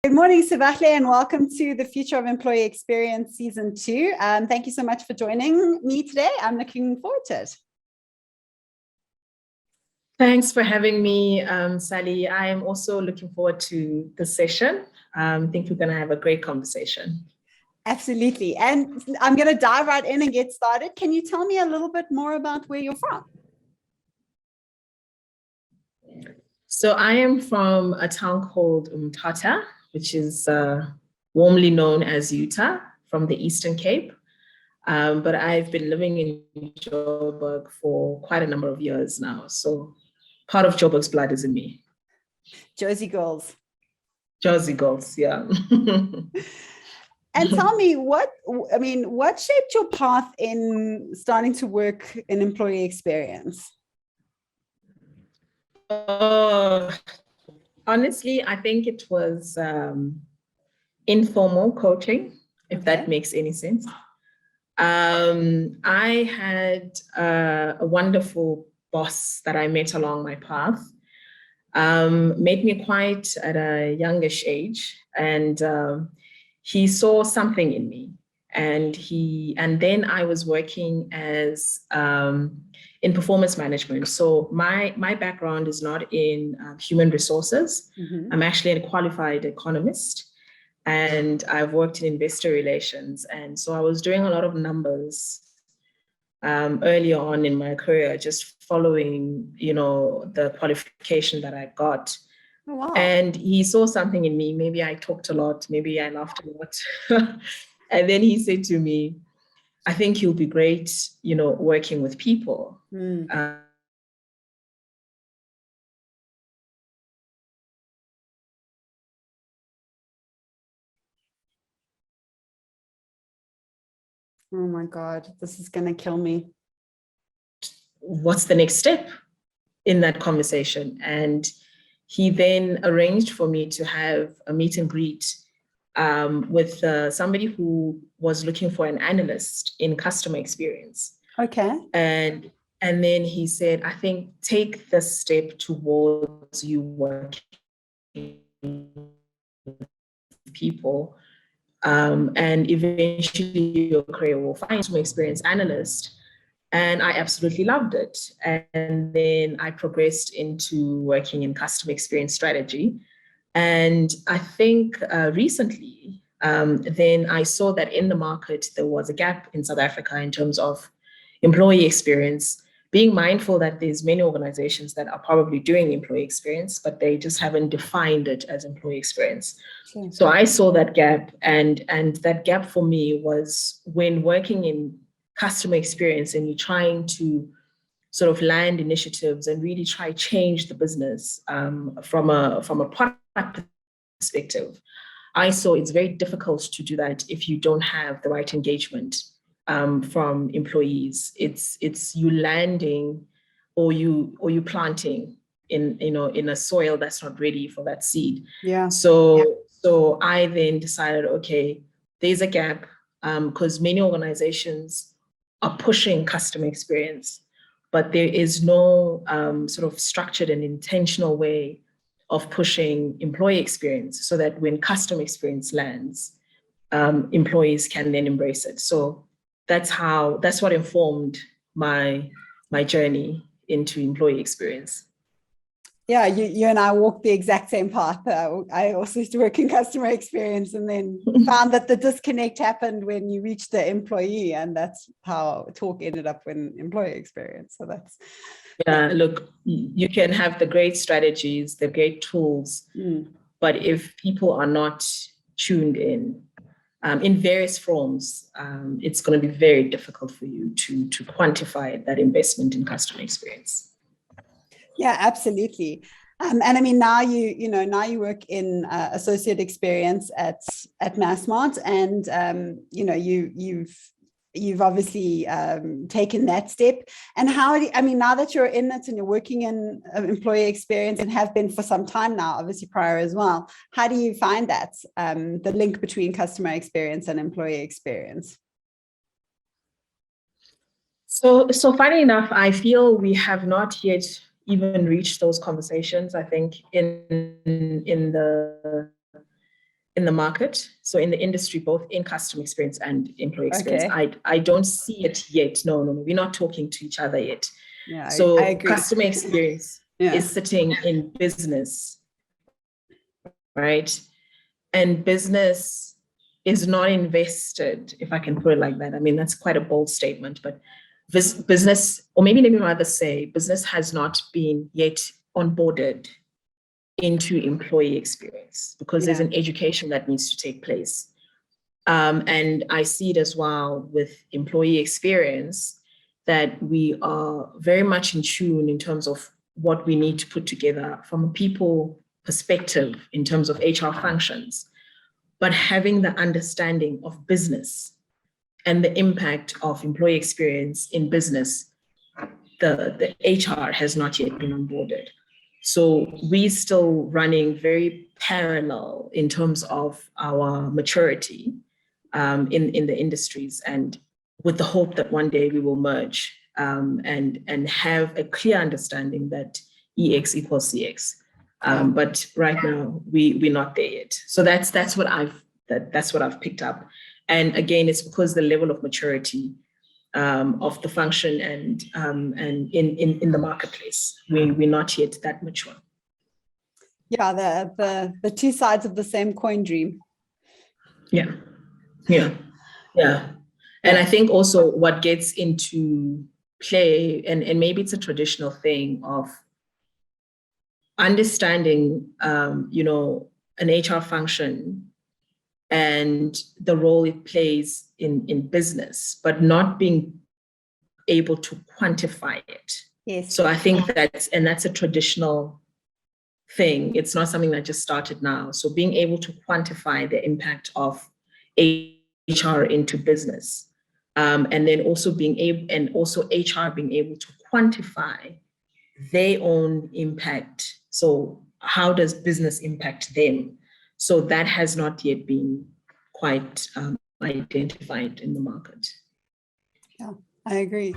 Good morning, Sibahle, and welcome to the Future of Employee Experience Season 2. Thank you so much for joining me today. I'm looking forward to it. Thanks for having me, Sally. I am also looking forward to the session. I think we're going to have a great conversation. Absolutely. And I'm going to dive right in and get started. Can you tell me a little bit more about where you're from? So I am from a town called Umtata, which is warmly known as Utah, from the Eastern Cape. But I've been living in Joburg for quite a number of years now. So part of Joburg's blood is in me. Jersey girls. Jersey girls, yeah. And tell me, what shaped your path in starting to work in employee experience? Honestly, I think it was informal coaching, if that makes any sense. I had a wonderful boss that I met along my path, met me quite at a youngish age, and he saw something in me. And then I was working as in performance management. So my background is not in human resources. Mm-hmm. I'm actually a qualified economist. And I've worked in investor relations. And so I was doing a lot of numbers early on in my career, just following, the qualification that I got. Oh, wow. And he saw something in me. Maybe I talked a lot, maybe I laughed a lot. And then he said to me, I think you'll be great, working with people. Mm. Oh my God, this is going to kill me. What's the next step in that conversation? And he then arranged for me to have a meet and greet with somebody who was looking for an analyst in customer experience. Okay. And then he said, I think take the step towards you working with people. And eventually your career will find customer experience analyst. And I absolutely loved it. And then I progressed into working in customer experience strategy. And I think recently, then I saw that in the market, there was a gap in South Africa in terms of employee experience, being mindful that there's many organizations that are probably doing employee experience, but they just haven't defined it as employee experience. Sure. So I saw that gap, and that gap for me was when working in customer experience and you're trying to sort of land initiatives and really try change the business from a product perspective. I saw it's very difficult to do that if you don't have the right engagement from employees. It's you landing or you planting in a soil that's not ready for that seed. Yeah. So I then decided, okay, there's a gap because many organizations are pushing customer experience, but there is no sort of structured and intentional way of pushing employee experience so that when customer experience lands, employees can then embrace it. So that's what informed my journey into employee experience. Yeah, you and I walked the exact same path. I also used to work in customer experience and then found that the disconnect happened when you reach the employee, and that's how talk ended up in employee experience. So that's... Yeah, look, you can have the great strategies, the great tools, but if people are not tuned in various forms, it's going to be very difficult for you to quantify that investment in customer experience. Yeah, absolutely. And I mean, now you work in associate experience at Massmart, and you've obviously taken that step. And now that you're in it and you're working in employee experience and have been for some time now, obviously prior as well, how do you find that the link between customer experience and employee experience? So funny enough, I feel we have not yet even reached those conversations. I think in in the market. So in the industry, both in customer experience and employee experience. Okay. I don't see it yet. No, we're not talking to each other yet. Yeah, So I agree. customer experience is sitting in business, right? And business is not invested, if I can put it like that. I mean, that's quite a bold statement, but business, or maybe let me rather say, business has not been yet onboarded into employee experience because there's an education that needs to take place. And I see it as well with employee experience that we are very much in tune in terms of what we need to put together from a people perspective in terms of HR functions, but having the understanding of business and the impact of employee experience in business, the HR has not yet been onboarded. So we're still running very parallel in terms of our maturity in the industries, and with the hope that one day we will merge and have a clear understanding that EX equals CX. But right now we're not there yet. So that's what I've picked up. And again, it's because the level of maturity of the function and in the marketplace, we're not yet that mature. Yeah, the two sides of the same coin dream. Yeah. And I think also what gets into play, and maybe it's a traditional thing of understanding, an HR function and the role it plays in business, but not being able to quantify it. Yes. So I think that's a traditional thing. It's not something that just started now. So being able to quantify the impact of HR into business, and then also HR being able to quantify their own impact. So how does business impact them? So that has not yet been quite identified in the market. Yeah, I agree.